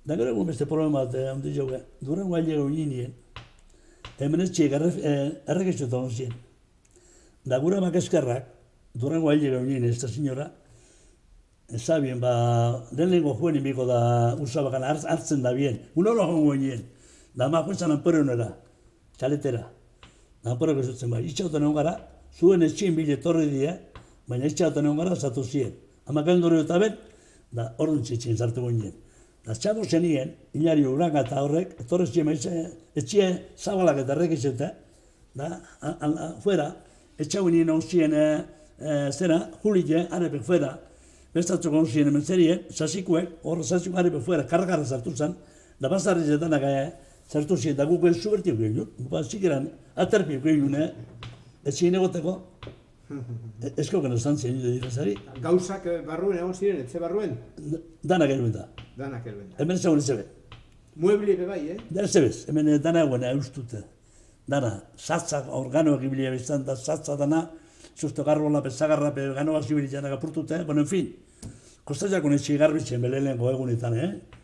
Da gero egun beste problema bat, handi jogue, Durango ailega uninien, hemen ez txiek erreketxuta hon zien. Da gura makeskerrak, Durango ailega unien ez da senyora, sabien, lehenengo juen inbiko da usabakan hartzen da bien, unola jongo nien, da ma joan zan anperonera, txaletera, anperoko zutzen itxautan egon gara, zuen etxien bile torri die, baina itxautan egon gara zatu zien. Hamakan dure eta ben, da orduan txetxien zartu goinien. Da txabo zenien, inari uranga eta horrek, etorrez txien etxie zabalak eta errekizete, da, fuera, etxau nien hon zien, zera, julite, arepek fuera, bestatzeko hon zien hemen zerien, sasikuek, horre sasikuek arepek fuera, karrakarra zartu zen, da bazarri zetanak zartu zien, da guk zubertiok egin, zikeran, aterpiok egin, etxien egoteko, eskoken estan zien direzari. Gauzak barruen egon ziren, etxe barruen? Danak eruen da. Danak eruen da. Hemen zegoen ezebe. Muebli ebe bai, Da ezebez, hemen dana eguen eustute. Dana, satzak, organoak ibilia biztan da, satza dana, susto garrola, pezagarrape, ganoak zibilitzenak apurtute, bueno, en fin. Kostazakun etxe garbitzen belelengo egunetan,